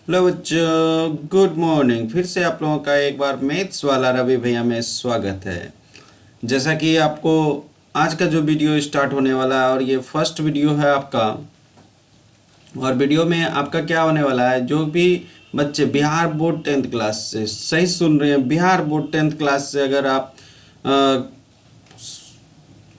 Hello बच्चों, good morning. फिर से आप लोगों का एक बार मैथ्स वाला रवि भैया में स्वागत है। जैसा कि आपको आज का जो वीडियो स्टार्ट होने वाला है और ये फर्स्ट वीडियो है आपका, और वीडियो में आपका क्या होने वाला है, जो भी बच्चे बिहार बोर्ड 10th क्लास से सही सुन रहे हैं, बिहार बोर्ड 10th क्लास से अगर आप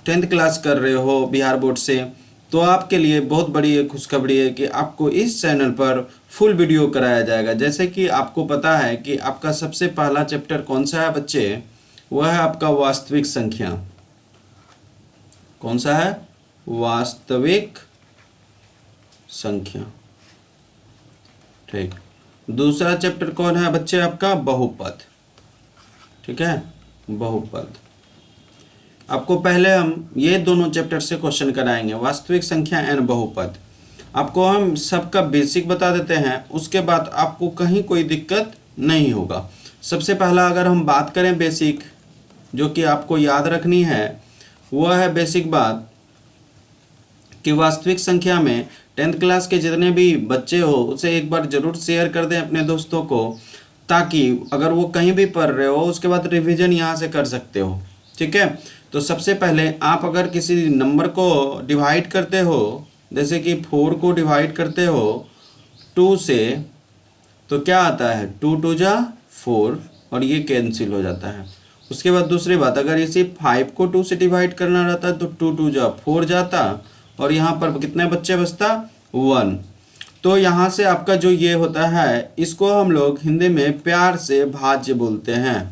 10th क्लास कर रहे हो बिहार बोर्ड से, तो आपके लिए बहुत बड़ी एक खुशखबरी है कि आपको इस चैनल पर फुल वीडियो कराया जाएगा। जैसे कि आपको पता है कि आपका सबसे पहला चैप्टर कौन सा है बच्चे, वह है आपका वास्तविक संख्या। कौन सा है? वास्तविक संख्या। ठीक। दूसरा चैप्टर कौन है बच्चे आपका? बहुपद। ठीक है, बहुपद। आपको पहले हम ये दोनों चैप्टर से क्वेश्चन कराएंगे, वास्तविक संख्या एंड बहुपद। आपको हम सबका बेसिक बता देते हैं, उसके बाद आपको कहीं कोई दिक्कत नहीं होगा। सबसे पहला अगर हम बात करें बेसिक, जो कि आपको याद रखनी है, वह है बेसिक बात कि वास्तविक संख्या में 10th क्लास के जितने भी बच्चे हो उसे एक बार ज़रूर शेयर कर दें अपने दोस्तों को, ताकि अगर वो कहीं भी पढ़ रहे हो उसके बाद रिवीजन यहाँ से कर सकते हो। ठीक है, तो सबसे पहले आप अगर किसी नंबर को डिवाइड करते हो, जैसे कि 4 को डिवाइड करते हो 2 से, तो क्या आता है? 2 2 जा 4 और ये कैंसिल हो जाता है। उसके बाद दूसरी बात, अगर इसी 5 को 2 से डिवाइड करना रहता तो 2 2 जा 4 जाता और यहाँ पर कितने बच्चे बचता? 1। तो यहाँ से आपका जो ये होता है, इसको हम लोग हिंदी में प्यार से भाज्य बोलते हैं।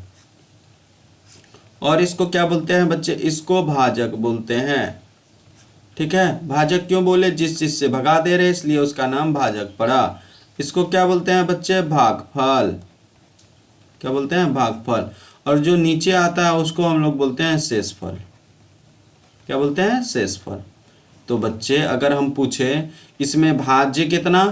और इसको क्या बोलते हैं बच्चे? इसको भाजक बोलते हैं। ठीक है, भाजक क्यों बोले? जिस चीज से भगा दे रहे इसलिए उसका नाम भाजक पड़ा। इसको क्या बोलते हैं बच्चे? भागफल। क्या बोलते हैं? भागफल। और जो नीचे आता है उसको हम लोग बोलते हैं शेषफल। क्या बोलते हैं? शेषफल। तो बच्चे अगर हम पूछे इसमें भाज्य कितना,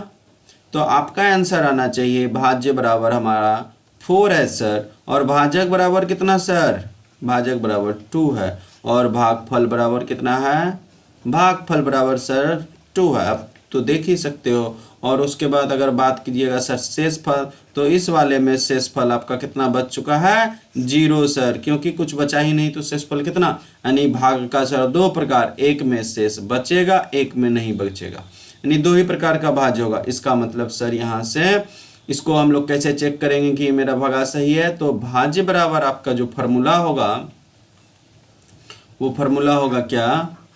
तो आपका आंसर आना चाहिए भाज्य बराबर हमारा 4 है सर, और भाजक बराबर कितना सर? भाजक बराबर 2 है, और भागफल बराबर कितना है? भागफल बराबर सर 2 है। अब तो देख ही सकते हो। और उसके बाद अगर बात कीजिएगा सर शेषफल, तो इस वाले में शेषफल आपका कितना बच चुका है? 0 सर, क्योंकि कुछ बचा ही नहीं, तो शेषफल कितना? यानी भाग का सर 2 प्रकार, एक में शेष बचेगा, एक में नहीं बचेगा, यानी 2 ही प्रकार का भाज्य होगा। इसका मतलब सर यहाँ से इसको हम लोग कैसे चेक करेंगे कि मेरा भागा सही है? तो भाज्य बराबर आपका जो फॉर्मूला होगा, वो फॉर्मूला होगा क्या?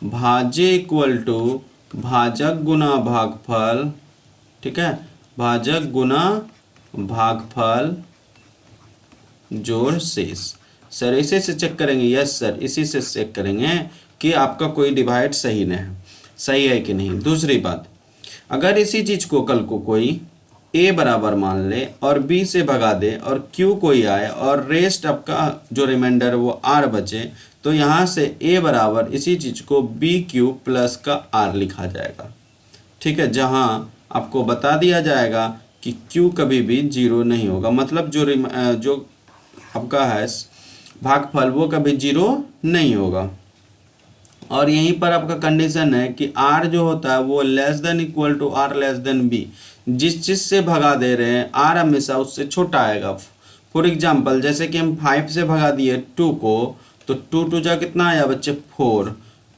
भाज्य इक्वल टू भाजक गुना भागफल। ठीक है, भाजक गुना भागफल जोड़ शेष। सर इसी से चेक करेंगे? यस सर, इसी से चेक करेंगे कि आपका कोई डिवाइड सही नहीं है, सही है कि नहीं। दूसरी बात, अगर इसी चीज को कल को कोई a बराबर मान ले और b से भगा दे और q कोई आए और रेस्ट आपका जो रिमाइंडर वो r बचे, तो यहाँ से a बराबर इसी चीज को bq प्लस का r लिखा जाएगा। ठीक है, जहाँ आपको बता दिया जाएगा कि q कभी भी 0 नहीं होगा, मतलब जो आपका है भागफल वो कभी 0 नहीं होगा। और यहीं पर आपका कंडीशन है कि r जो होता है वो less than equal to r less than b। जिस चीज से भगा दे रहे हैं r हमेशा उससे छोटा आएगा। फॉर एग्जाम्पल, जैसे कि हम 5 से भगा दिए 2 को, तो 2 2 जा कितना आया बच्चे? 4।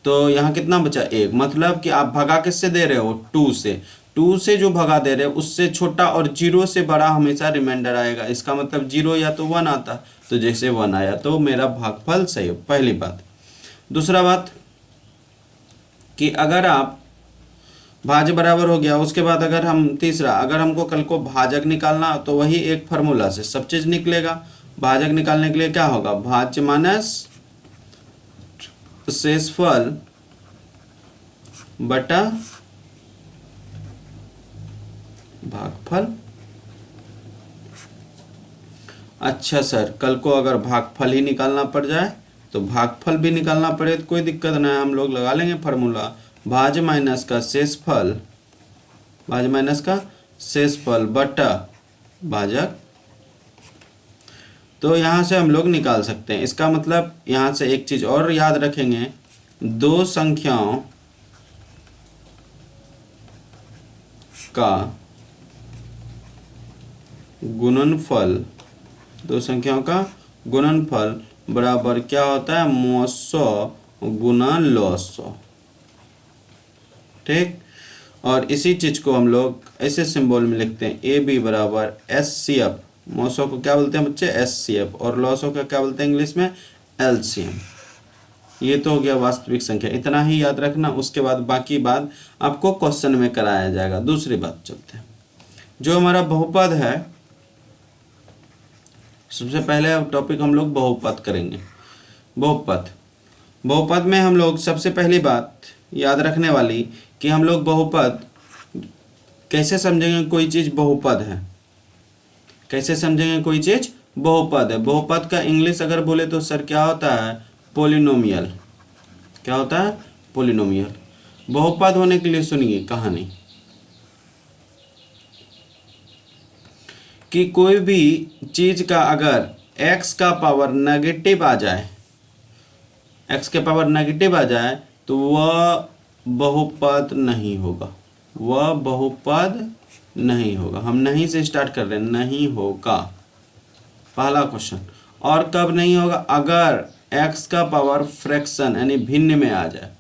तो यहाँ कितना बचा? 1। मतलब कि आप भगा किससे दे रहे हो? 2 से। 2 से जो भगा दे रहे हैं उससे छोटा और 0 से बड़ा हमेशा रिमाइंडर आएगा। इसका मतलब 0 या तो 1 आता, तो जैसे 1 आया तो मेरा भागफल सही हो। पहली बात। दूसरा बात कि अगर आप भाज्य बराबर हो गया, उसके बाद अगर हम तीसरा, अगर हमको कल को भाजक निकालना, तो वही एक फार्मूला से सब चीज निकलेगा। भाजक निकालने के लिए क्या होगा? भाज्य माइनस शेषफल बटा भागफल। अच्छा सर, कल को अगर भागफल ही निकालना पड़ जाए तो भागफल भी निकालना पड़े तो कोई दिक्कत नहीं है, हम लोग लगा लेंगे फार्मूला भाज्य माइनस का शेषफल, भाज्य माइनस का शेषफल बटा भाजक। तो यहाँ से हम लोग निकाल सकते हैं। इसका मतलब यहाँ से एक चीज और याद रखेंगे, दो संख्याओं का गुणनफल, दो संख्याओं का गुणनफल बराबर क्या होता है, मौसौ गुना लौसौ। ठीक, और इसी चीज को हम लोग ऐसे सिंबल में लिखते हैं, ए बी बराबर SCF। मौसौ को क्या बोलते हैं बच्चे, SCF, और लौसौ का क्या बोलते हैं इंग्लिश में, LCM। ये तो हो गया वास्तविक संख्या, इतना ही याद रखना। उसके बाद बाकी बात आपको क्वेश्चन में कराया जाएगा। दूसरी बात चलते हैं, जो हमारा बहुपद है, सबसे पहले टॉपिक हम लोग बहुपद करेंगे। बहुपद, बहुपद में हम लोग सबसे पहली बात याद रखने वाली कि हम लोग बहुपद कैसे समझेंगे, कोई चीज बहुपद है, कैसे समझेंगे कोई चीज बहुपद है। बहुपद का इंग्लिश अगर बोले तो सर क्या होता है, पोलिनोमियल। क्या होता है, पोलिनोमियल। बहुपद होने के लिए सुनिए कहानी, कि कोई भी चीज का अगर x का पावर नेगेटिव आ जाए, x के पावर नेगेटिव आ जाए, तो वह बहुपद नहीं होगा, वह बहुपद नहीं होगा। हम नहीं से स्टार्ट कर रहे हैं, नहीं होगा, पहला क्वेश्चन। और कब नहीं होगा, अगर x का पावर फ्रैक्शन यानी भिन्न में आ जाए।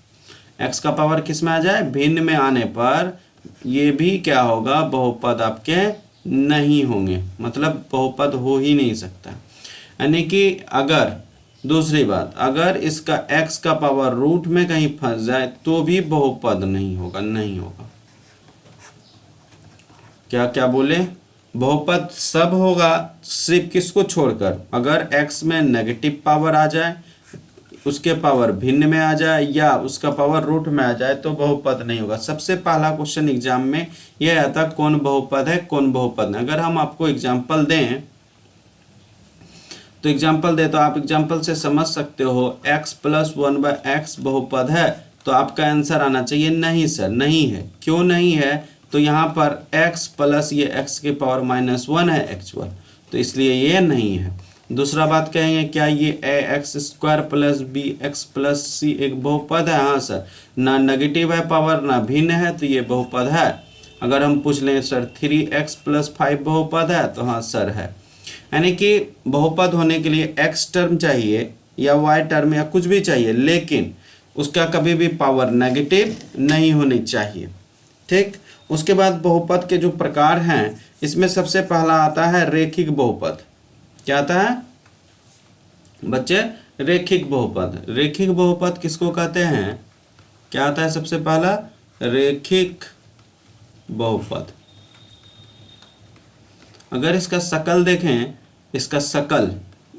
x का पावर किस में आ जाए, भिन्न में आने पर ये भी क्या होगा, बहुपद आपके नहीं होंगे, मतलब बहुपद हो ही नहीं सकता। यानी कि अगर, दूसरी बात, अगर इसका x का पावर रूट में कहीं फंस जाए तो भी बहुपद नहीं होगा, नहीं होगा। क्या क्या बोले, बहुपद सब होगा सिर्फ किसको छोड़कर, अगर x में नेगेटिव पावर आ जाए, उसके पावर भिन्न में आ जाए, या उसका पावर रूट में आ जाए, तो बहुपद नहीं होगा। सबसे पहला क्वेश्चन एग्जाम में यह आता है, कौन बहुपद है, कौन बहुपद नहीं। अगर हम आपको एग्जाम्पल दें तो एग्जाम्पल दे तो आप एग्जाम्पल से समझ सकते हो, x प्लस 1/x बहुपद है, तो आपका आंसर आना चाहिए नहीं सर, नहीं है। क्यों नहीं है, तो यहाँ पर x प्लस ये x के पावर -1 है x1, तो इसलिए ये नहीं है। दूसरा बात कहेंगे, क्या ये ax² plus bx plus c एक बहुपद है, हाँ सर। ना नेगेटिव है पावर, ना भिन्न है, तो ये बहुपद है। अगर हम पूछ लें सर 3x प्लस 5 बहुपद है, तो हाँ सर है। यानी कि बहुपद होने के लिए x टर्म चाहिए या y टर्म या कुछ भी चाहिए, लेकिन उसका कभी भी पावर नेगेटिव नहीं होनी चाहिए। ठीक, उसके बाद बहुपद के जो प्रकार हैं, इसमें सबसे पहला आता है रेखिक बहुपद। क्या आता है बच्चे, रेखिक बहुपद। रेखिक बहुपद किसको कहते हैं, क्या आता है सबसे पहला, रेखिक बहुपद। अगर इसका शकल देखें, इसका शकल,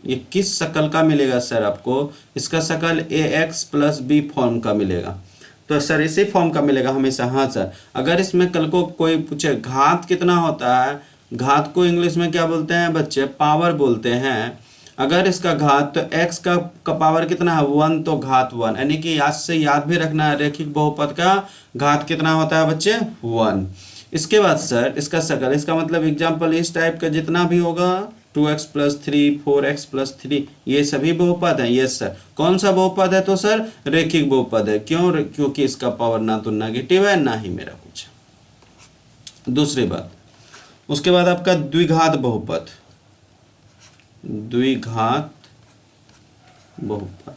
ये किस शकल का मिलेगा सर आपको, इसका शकल ax प्लस b फॉर्म का मिलेगा, तो सर इसी फॉर्म का मिलेगा हमेशा, हाँ सर। अगर इसमें कल को कोई पूछे घात कितना होता है, घात को इंग्लिश में क्या बोलते हैं बच्चे, पावर बोलते हैं। अगर इसका घात, तो x का पावर कितना है 1, तो घात 1, यानी कि याद से याद भी रखना है, रेखिक बहुपद का घात कितना होता है बच्चे, 1। इसके बाद सर इसका शकल, इसका मतलब एग्जाम्पल इस टाइप का जितना भी होगा, 2x प्लस 3, 4x प्लस 3, ये सभी बहुपद हैं। यस सर, कौन सा बहुपद है, तो सर रेखिक बहुपद है। क्यों, क्योंकि इसका पावर ना तो नेगेटिव है, ना ही मेरा कुछ। दूसरी बात, उसके बाद आपका द्विघात बहुपद। द्विघात बहुपद,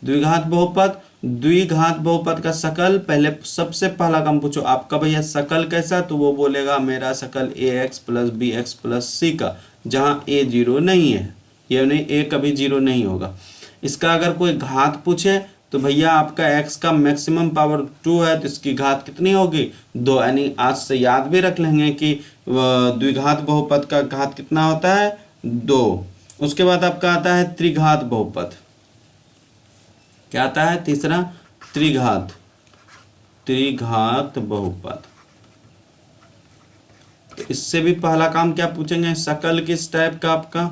द्विघात बहुपद, द्विघात बहुपद का शकल, पहले सबसे पहला काम पूछो आपका भैया शकल कैसा, तो वो बोलेगा मेरा शकल ax plus bx plus c का, जहाँ a 0 नहीं है, यानी a कभी 0 नहीं होगा। इसका अगर कोई घात पूछे तो भैया आपका x का मैक्सिमम पावर 2 है, तो इसकी घात कितनी होगी, 2, यानी आज से याद भी रख लेंगे कि द्विघात बहुपद का घात कितना होता है, 2। उसके बाद आपका आता है त्रिघात बहुपद। क्या आता है तीसरा, त्रिघात, त्रिघात बहुपद। तो इससे भी पहला काम क्या पूछेंगे, शकल किस टाइप का आपका,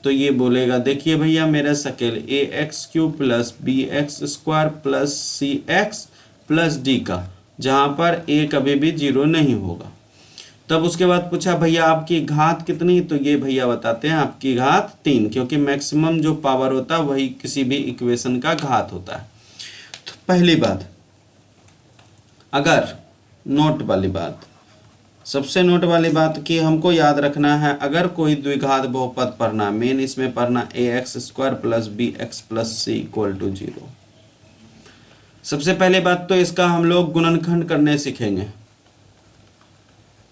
तो ये बोलेगा देखिए भैया मेरा शकल ax³ plus bx² plus cx plus d का, जहां पर a कभी भी 0 नहीं होगा। तब उसके बाद पूछा भैया आपकी घात कितनी, तो ये भैया बताते हैं आपकी घात 3, क्योंकि मैक्सिमम जो पावर होता है वही किसी भी इक्वेशन का घात होता है। तो पहली बात, अगर नोट वाली बात, सबसे नोट वाली बात कि हमको याद रखना है, अगर कोई द्विघात बहुपद पढ़ना, मेन इसमें पढ़ना ax² plus bx plus c equal to 0। सबसे पहले बात तो इसका हम लोग गुणनखंड करने सीखेंगे,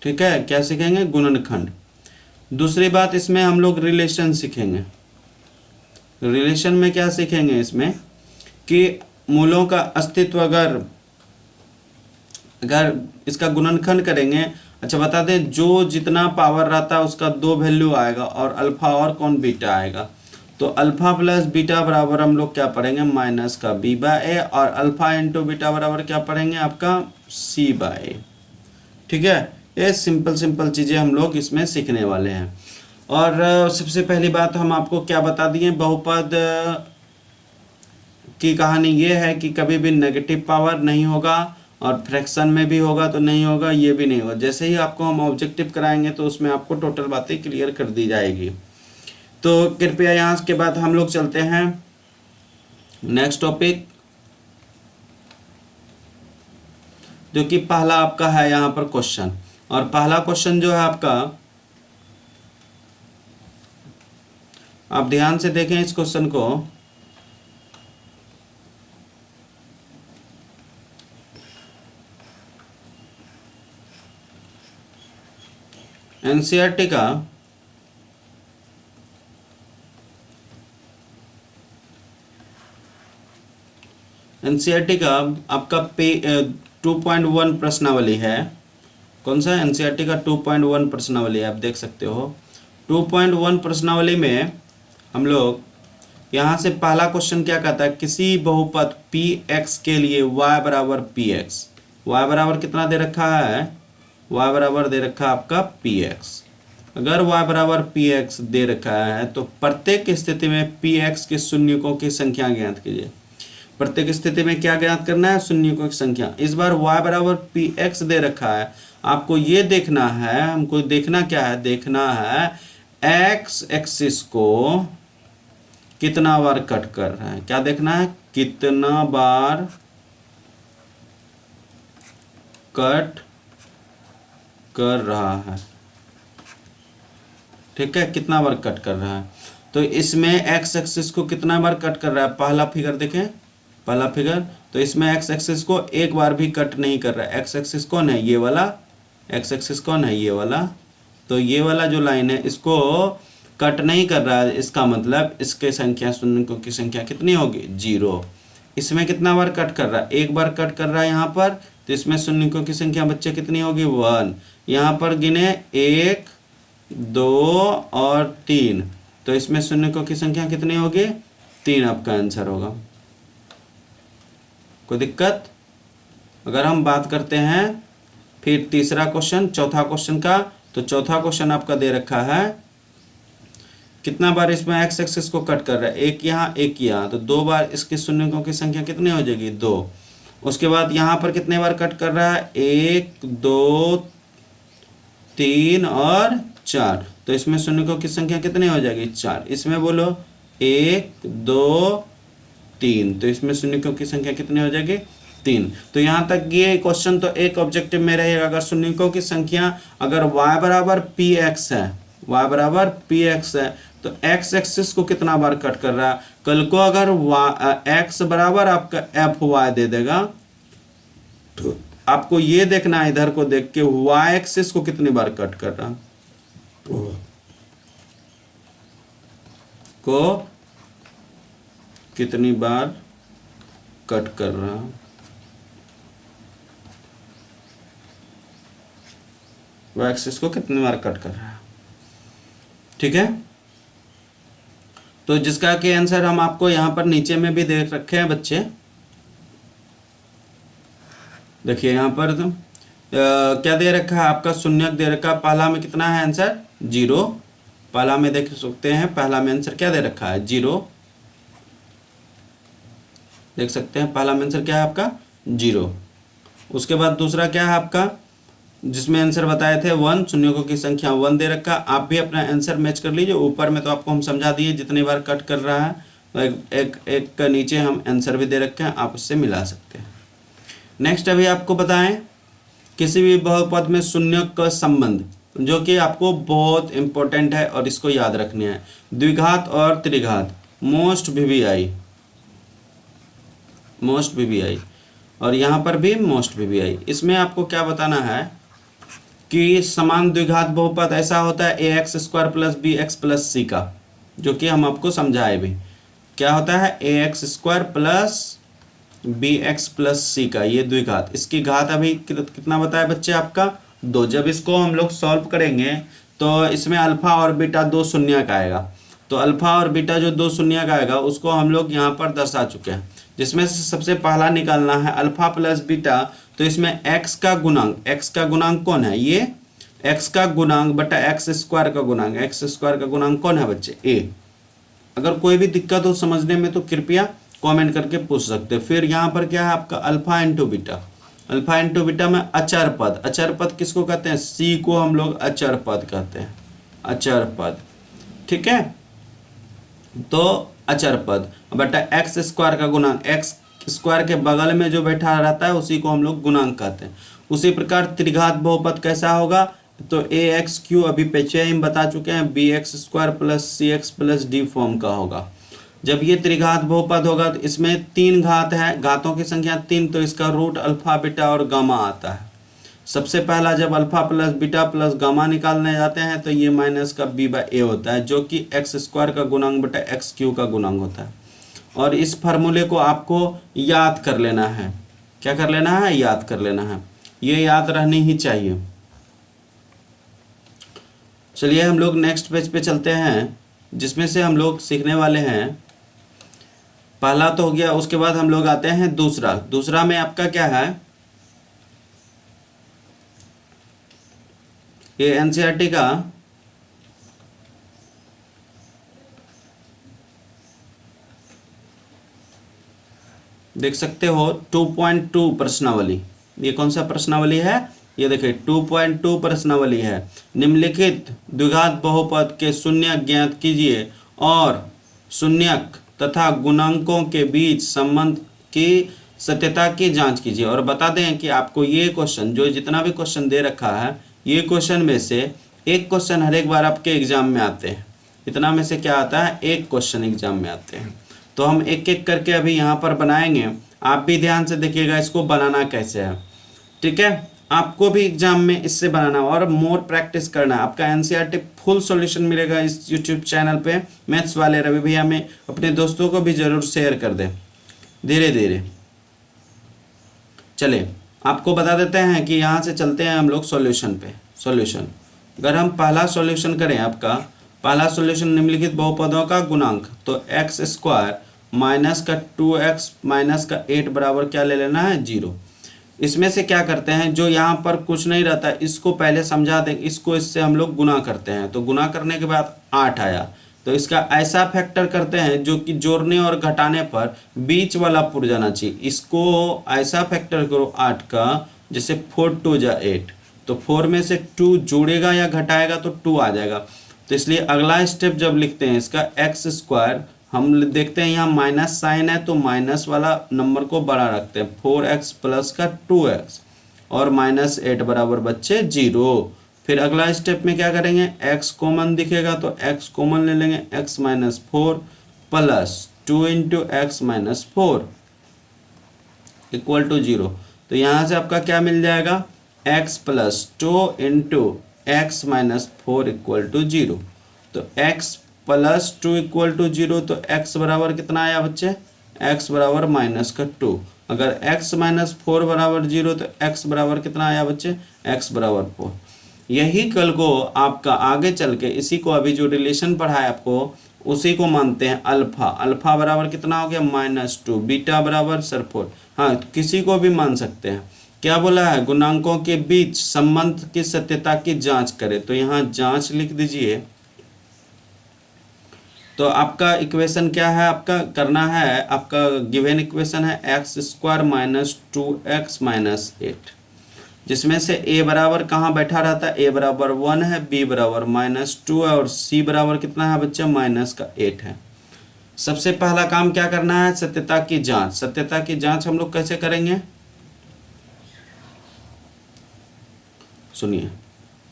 ठीक है, क्या सीखेंगे, गुणनखंड। दूसरी बात इसमें हम लोग रिलेशन सीखेंगे। रिलेशन में क्या सीखेंगे इसमें कि मूलों का अस्तित्व, अगर इसका गुणनखंड करेंगे। अच्छा बता दें, जो जितना पावर रहता है उसका 2 वैल्यू आएगा, और अल्फा और कौन, बीटा आएगा। तो अल्फा प्लस बीटा बराबर हम लोग क्या पढ़ेंगे, माइनस का b बाय ए, और अल्फा इंटू बीटा बराबर क्या पढ़ेंगे आपका c बाय ए। ठीक है, ये सिंपल चीज़ें हम लोग इसमें सीखने वाले हैं। और सबसे पहली बात हम आपको क्या बता दिए, बहुपद की कहानी ये है कि कभी भी नेगेटिव पावर नहीं होगा, और फ्रैक्शन में भी होगा तो नहीं होगा, ये भी नहीं होगा। जैसे ही आपको हम ऑब्जेक्टिव कराएंगे तो उसमें आपको टोटल बातें क्लियर कर दी जाएगी। तो कृपया यहाँ के बाद हम लोग चलते हैं नेक्स्ट टॉपिक, जो कि पहला आपका है यहाँ पर क्वेश्चन। और पहला क्वेश्चन जो है आपका, आप ध्यान से देखें इस क्वेश्चन को। एनसीईआरटी का आपका 2.1 प्रश्नावली है। कौन सा, एनसीईआरटी का 2.1 प्रश्नावली है, आप देख सकते हो। 2.1 प्रश्नावली में हम लोग यहाँ से पहला क्वेश्चन क्या कहता है, किसी बहुपद px के लिए y बराबर px, y बराबर कितना दे रखा है, y बराबर दे रखा है आपका px। अगर y बराबर px दे रखा है तो प्रत्येक स्थिति में px के शून्यकों की संख्या ज्ञात कीजिए। प्रत्येक स्थिति में क्या ज्ञात करना है, शून्यकों की संख्या। इस बार y बराबर px दे रखा है, आपको ये देखना है, हमको देखना क्या है, देखना है x एक्सिस को कितना बार कट कर रहा है। क्या देखना है, कितना बार कट कर रहा है। ठीक है, कितना बार कट कर रहा है। तो इसमें x एक्सिस को कितना बार कट कर रहा है, पहला फिगर देखें, पहला फिगर। तो इसमें x एक्सिस को एक बार भी कट नहीं कर रहा है। x एक्सिस कौन है, ये वाला, x एक्सिस कौन है, ये वाला। तो ये वाला जो लाइन है इसको कट नहीं कर रहा है, इसका मतलब इसके संख्या, शून्यकों की संख्या कितनी होगी, 0। इसमें कितना बार कट कर रहा है, एक बार कट कर रहा है यहाँ पर। तो इसमें शून्यकों की संख्या बच्चे कितनी होगी, 1। यहाँ पर गिने 1 2 और 3, तो इसमें शून्यकों की संख्या कितनी होगी, 3 आपका आंसर होगा। कोई दिक्कत। अगर हम बात करते हैं फिर तीसरा क्वेश्चन, चौथा क्वेश्चन का, तो चौथा क्वेश्चन आपका दे रखा है कितना बार इसमें x एक्सिस को कट कर रहा है, एक यहाँ एक यहाँ, तो 2 बार इसके शून्यकों की संख्या कितनी हो जाएगी, 2। उसके बाद यहाँ पर कितने बार कट कर रहा है, 1 2 3 और 4, तो इसमें शून्यकों की संख्या कितनी हो जाएगी, 4। इसमें बोलो 1 2 3, तो इसमें शून्यकों की संख्या कितनी हो जाएगी, 3। तो यहाँ तक ये क्वेश्चन तो एक ऑब्जेक्टिव में रहेगा। अगर शून्यकों की संख्या, अगर y बराबर px है, y बराबर px है, तो x एक्सिस को कितना बार कट कर रहा है। कल को अगर x बराबर आपका fy दे देगा, तो आपको ये देखना है, इधर को देख के y एक्सिस को कितनी बार कट कर रहा को कितनी बार कट कर रहा, y एक्सिस को कितनी बार कट कर रहा है। ठीक है, तो जिसका कि आंसर हम आपको यहां पर नीचे में भी देख रखे हैं बच्चे। देखिए यहां पर तो क्या दे रखा है आपका, शून्यक दे रखा है। पहला में कितना है आंसर, 0। पहला में देख सकते हैं, पहला में आंसर क्या दे रखा है, 0। देख सकते हैं पहला में आंसर क्या है आपका, 0। उसके बाद दूसरा क्या है आपका, जिसमें आंसर बताए थे 1, शून्यकों की संख्या 1 दे रखा। आप भी अपना आंसर मैच कर लीजिए। ऊपर में तो आपको हम समझा दिए जितनी बार कट कर रहा है, तो एक का नीचे हम आंसर भी दे रखे हैं, आप उससे मिला सकते हैं। नेक्स्ट अभी आपको बताएं किसी भी बहुपद में शून्य का संबंध, जो कि आपको बहुत इंपॉर्टेंट है और इसको याद रखना है। द्विघात और त्रिघात, मोस्ट वीवीआई, मोस्ट वीवीआई, और यहाँ पर भी मोस्ट वीवीआई। इसमें आपको क्या बताना है कि समान द्विघात बहुपद ऐसा होता है a x square plus b x plus c का, जो कि हम आपको समझाए भी। क्या होता है a x square plus b x plus c का, ये द्विघात। इसकी घात अभी कितना बताया बच्चे आपका 2। जब इसको हम लोग सॉल्व करेंगे तो इसमें अल्फा और बीटा 2 शून्य का आएगा। तो अल्फा और बीटा जो 2 शून्य का आएगा उसको हम लोग यहाँ पर दर्शा चुके हैं, जिसमें से सबसे पहला निकालना है अल्फा प्लस बीटा। तो इसमें x का गुणांक, x का गुणांक कौन है, ये x का गुणांक बटा एक्स स्क्वायर का गुणांक, एक्स स्क्वायर का गुणांक कौन है बच्चे, a। अगर कोई भी दिक्कत हो समझने में तो कृपया कमेंट करके पूछ सकते हैं। फिर यहाँ पर क्या है आपका alpha into beta, alpha into beta में अचर पद, अचर पद किसको कहते हैं, सी को हम लोग अचर पद कहते हैं, अचर पद, ठीक है। तो अचर पद बटा एक्स स्क्वायर का गुणांक, एक्स स्क्वायर के बगल में जो बैठा रहता है उसी को हम लोग गुणांक कहते हैं। उसी प्रकार त्रिघात बहुपद कैसा होगा, तो ए एक्स क्यू अभी पीछे हम बता चुके हैं, बी एक्स स्क्वायर प्लस सी एक्स प्लस डी फॉर्म का होगा। जब ये त्रिघात बहुपद होगा तो इसमें 3 घात है, घातों की संख्या 3, तो इसका रूट अल्फा बीटा और गामा आता है। सबसे पहला जब alpha plus beta plus gamma निकालने जाते हैं तो ये माइनस का बी बाई ए होता है, जो कि एक्स स्क्वायर का गुणांक बटा एक्स क्यू का गुणांक होता है। और इस फार्मूले को आपको याद कर लेना है। क्या कर लेना है, याद कर लेना है, ये याद रहनी ही चाहिए। चलिए हम लोग नेक्स्ट पेज पे चलते हैं, जिसमें से हम लोग सीखने वाले हैं। पहला तो हो गया, उसके बाद हम लोग आते हैं दूसरा। दूसरा में आपका क्या है, ये एनसीईआरटी का देख सकते हो 2.2 प्रश्नावली। ये कौन सा प्रश्नावली है, ये देखिए 2.2 प्रश्नावली है। निम्नलिखित द्विघात बहुपद के शून्य ज्ञात कीजिए और शून्यक तथा गुणांकों के बीच संबंध की सत्यता की जांच कीजिए। और बता दें कि आपको ये क्वेश्चन, जो जितना भी क्वेश्चन दे रखा है, ये क्वेश्चन में से एक क्वेश्चन हर एक बार आपके एग्जाम में आते हैं। इतना में से क्या आता है, एक क्वेश्चन एग्जाम में आते हैं। तो हम एक एक करके अभी यहाँ पर बनाएंगे, आप भी ध्यान से देखिएगा इसको बनाना कैसे है, ठीक है। आपको भी एग्जाम में इससे बनाना और मोर प्रैक्टिस करना है। आपका एनसीईआरटी फुल सॉल्यूशन मिलेगा इस यूट्यूब चैनल पे, मैथ्स वाले रवि भैया में। अपने दोस्तों को भी जरूर शेयर कर दें धीरे धीरे। चलिए आपको बता देते हैं कि यहाँ से चलते हैं हम लोग सॉल्यूशन पे। सॉल्यूशन अगर हम पहला सॉल्यूशन करें, आपका पहला सॉल्यूशन निम्नलिखित बहुपदों का गुणांक, तो एक्स स्क्वायर माइनस का 2x माइनस का 8 बराबर क्या ले लेना है, 0। इसमें से क्या करते हैं, जो यहाँ पर कुछ नहीं रहता इसको पहले समझा दें, इसको इससे हम लोग गुना करते हैं। तो गुना करने के बाद 8 आया, तो इसका ऐसा फैक्टर करते हैं जो कि जोड़ने और घटाने पर बीच वाला पुर जाना चाहिए। इसको ऐसा फैक्टर करो 8 का, जैसे 4 2 जा 8, तो 4 में से 2 जोड़ेगा या घटाएगा तो 2 आ जाएगा। तो इसलिए अगला स्टेप जब लिखते हैं इसका एक्स स्क्वायर, हम देखते हैं यहाँ माइनस साइन है तो माइनस वाला नंबर को बड़ा रखते हैं, 4x प्लस का 2x और माइनस 8 बराबर बच्चे 0। फिर अगला स्टेप में क्या करेंगे, x कॉमन दिखेगा तो x कॉमन ले लेंगे, x minus 4 plus 2 into x minus 4 equal to 0। तो यहाँ से आपका क्या मिल जाएगा, x plus 2 into x minus 4 equal to 0। तो x प्लस 2 इक्वल टू 0, तो x बराबर कितना आया बच्चे, x बराबर माइनस का 2। अगर x माइनस 4 बराबर 0 तो x बराबर कितना आया बच्चे, x बराबर 4। यही कल को आपका आगे चल के इसी को अभी जो रिलेशन पढ़ा है आपको उसी को मानते हैं अल्फा। अल्फा बराबर कितना हो गया, -2। बीटा बराबर सर 4, हाँ किसी को भी मान सकते हैं। क्या बोला है, गुणांकों के बीच संबंध की सत्यता की जांच करें, तो यहाँ जांच लिख दीजिए। तो आपका इक्वेशन क्या है, आपका करना है, आपका गिवन इक्वेशन है x square minus 2x minus 8, जिसमें से a बराबर कहाँ बैठा रहता है, a बराबर 1 है, b बराबर -2 है और c बराबर कितना है बच्चा, माइनस का 8 है। सबसे पहला काम क्या करना है, सत्यता की जांच। सत्यता की जांच हम लोग कैसे करेंगे, सुनिए,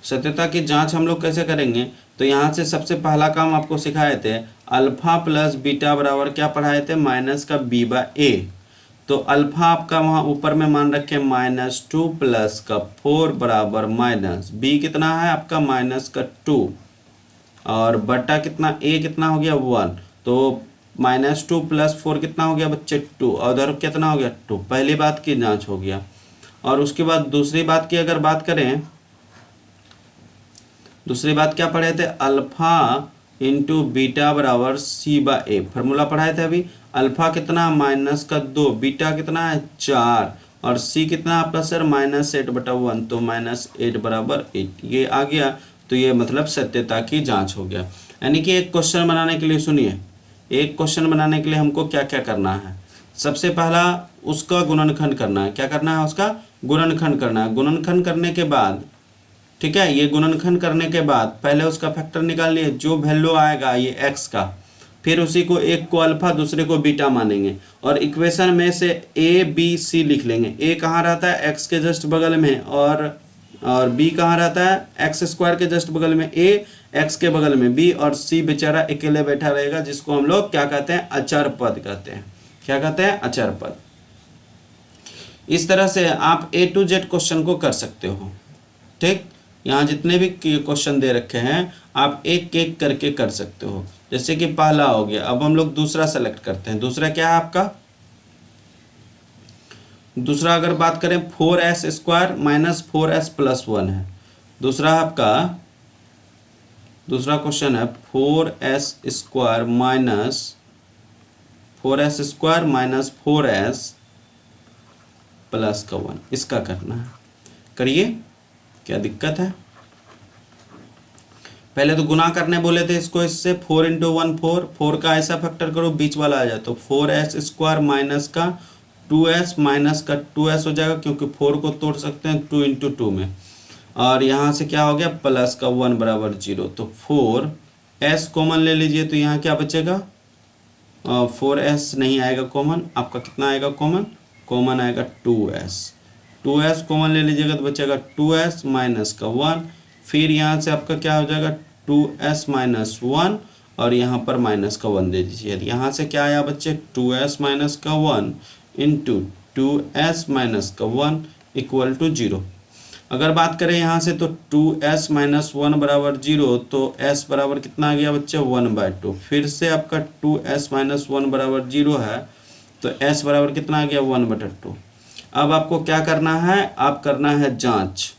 सत्यता की जांच हम लोग कैसे करेंगे। तो यहाँ से सबसे पहला काम आपको सिखाए थे, अल्फा प्लस बीटा बराबर क्या पढ़ाए थे, माइनस का बी बाय ए। तो अल्फा आपका वहाँ ऊपर में मान रखे -2 प्लस का 4 बराबर माइनस बी कितना है आपका -2 और बटा कितना ए कितना हो गया 1। तो -2 प्लस 4 कितना हो गया बच्चे 2 और उधर कितना हो गया 2। पहली बात की जांच हो गया। और उसके बाद दूसरी बात की अगर बात करें, दूसरी बात क्या पढ़े थे, अल्फा इंटू बीटा बराबर सी बाय ए। फॉर्मूला पढ़ाए थे अभी। अल्फा कितना -2, बीटा कितना है 4 और सी कितना आपका सर -8/1। तो -8 बराबर 8 ये आ गया। तो ये मतलब सत्यता की जांच हो गया। यानी कि एक क्वेश्चन बनाने के लिए, सुनिए, एक क्वेश्चन बनाने के लिए हमको क्या क्या करना है। सबसे पहला उसका गुणनखंड करना है। क्या करना है, उसका गुणनखंड करना है। गुणनखंड करने के बाद, ठीक है, ये गुणनखंड करने के बाद पहले उसका फैक्टर निकाल लिए, जो वैल्यू आएगा ये x का, फिर उसी को एक को अल्फा दूसरे को बीटा मानेंगे और इक्वेशन में से a b c लिख लेंगे। a कहाँ रहता है, x के जस्ट बगल में, और b कहाँ रहता है, x स्क्वायर के जस्ट बगल में, a x के बगल में b, और c बेचारा अकेले बैठा रहेगा, जिसको हम लोग क्या कहते हैं, अचर पद कहते हैं। क्या कहते हैं, अचर पद। इस तरह से आप A to Z क्वेश्चन को कर सकते हो। ठीक, यहाँ जितने भी क्वेश्चन दे रखे हैं आप एक एक करके कर सकते हो। जैसे कि पहला हो गया, अब हम लोग दूसरा सेलेक्ट करते हैं। दूसरा क्या है आपका, दूसरा अगर बात करें 4s square minus 4s plus 1 है। दूसरा आपका दूसरा क्वेश्चन है 4s square minus 4s plus का 1, इसका करना है। करिए, क्या दिक्कत है। पहले तो गुना करने बोले थे इसको, इससे 4 × 1 4 का ऐसा फैक्टर करो बीच वाला आ जाए, तो 4s स्क्वायर माइनस का 2s माइनस का 2s हो जाएगा, क्योंकि 4 को तोड़ सकते हैं 2 × 2 में। और यहाँ से क्या हो गया, प्लस का 1 बराबर 0। तो 4s कॉमन ले लीजिए, तो यहाँ क्या बचेगा, 4s नहीं आएगा कॉमन, आपका कितना आएगा कॉमन, कॉमन आएगा 2s कॉमन ले लीजिएगा, तो बचेगा 2s माइनस का 1। फिर यहाँ से आपका क्या हो जाएगा 2s माइनस 1 और यहाँ पर माइनस का 1 दे दीजिए। यहाँ से क्या आया बच्चे, 2s माइनस का 1 इंटू 2s माइनस का 1 इक्वल टू 0। अगर बात करें यहाँ से तो 2s माइनस 1 बराबर 0, तो s बराबर कितना आ गया बच्चे 1/2। फिर से आपका 2s माइनस 1 बराबर 0 है, तो s बराबर कितना आ गया 1/2। अब आपको क्या करना है, आप करना है जांच।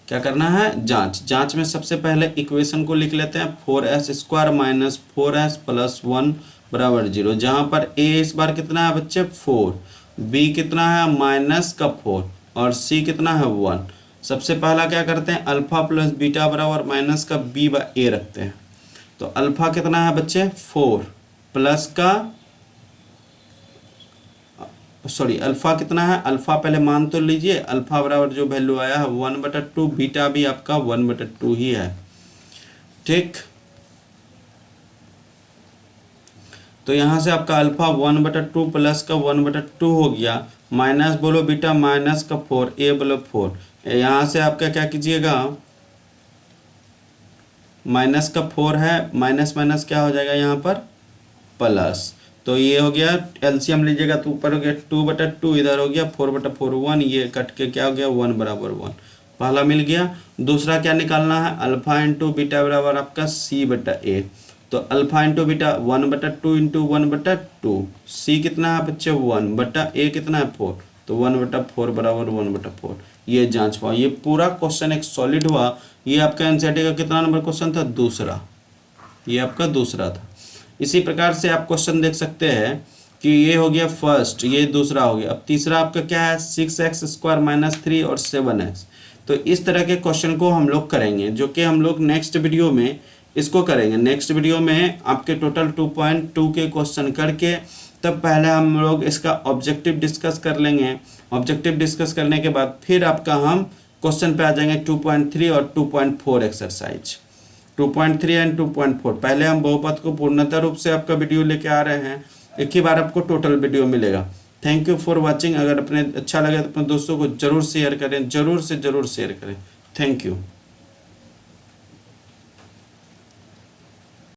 क्या करना है, जांच। जांच में सबसे पहले इक्वेशन को लिख लेते हैं, 4s square minus 4s plus 1 बराबर 0। जहाँ पर a इस बार कितना है बच्चे 4, b कितना है -4 और c कितना है 1। सबसे पहला क्या करते हैं, अल्फा प्लस बीटा बराबर माइनस का b बाय a रखते हैं। तो अल्फा कितना है बच्चे 4 प्लस का, सॉरी अल्फा कितना है, अल्फा पहले मान तो लीजिए, अल्फा बराबर जो वैल्यू आया है 1/2, बीटा भी आपका 1/2 ही है। ठीक, तो यहाँ से आपका अल्फा 1/2 प्लस का 1/2 हो गया, माइनस बोलो बीटा माइनस का 4, ए बोलो 4। यहाँ से आपका क्या कीजिएगा, माइनस का 4 है, माइनस माइनस क्या हो जाएगा यहाँ पर प्लस। तो ये हो गया, एलसीएम लीजिएगा तो ऊपर हो गया 2/2, इधर हो गया 4/4 1, ये कट के क्या हो गया 1 बराबर 1। पहला मिल गया। दूसरा क्या निकालना है, अल्फा इंटू बीटा बराबर आपका c/a। तो alpha into beta 1/2 into 1/2, c कितना है बच्चे 1 बटा a कितना है 4, तो 1/4 बराबर 1/4। ये जांच हुआ, ये पूरा क्वेश्चन एक सॉलिड हुआ। ये आपका एनसीईआरटी का कितना नंबर क्वेश्चन था, दूसरा। ये आपका दूसरा था। इसी प्रकार से आप क्वेश्चन देख सकते हैं कि ये हो गया फर्स्ट, ये दूसरा हो गया। अब तीसरा आपका क्या है, 6x स्क्वायर माइनस 3 और 7x। तो इस तरह के क्वेश्चन को हम लोग करेंगे, जो कि हम लोग नेक्स्ट वीडियो में इसको करेंगे। नेक्स्ट वीडियो में आपके टोटल 2.2 के क्वेश्चन करके तब पहले हम लोग इसका ऑब्जेक्टिव डिस्कस कर लेंगे। ऑब्जेक्टिव डिस्कस करने के बाद फिर आपका हम क्वेश्चन पे आ जाएंगे 2.3 और 2.4 एक्सरसाइज। 2.3 एंड 2.4 पहले हम बहुपद को पूर्णतः रूप से आपका वीडियो लेके आ रहे हैं, एक ही बार आपको टोटल वीडियो मिलेगा। Thank you for watching. अगर अपने अच्छा लगे तो अपने दोस्तों को जरूर शेयर करें, जरूर से जरूर शेयर करें। Thank you.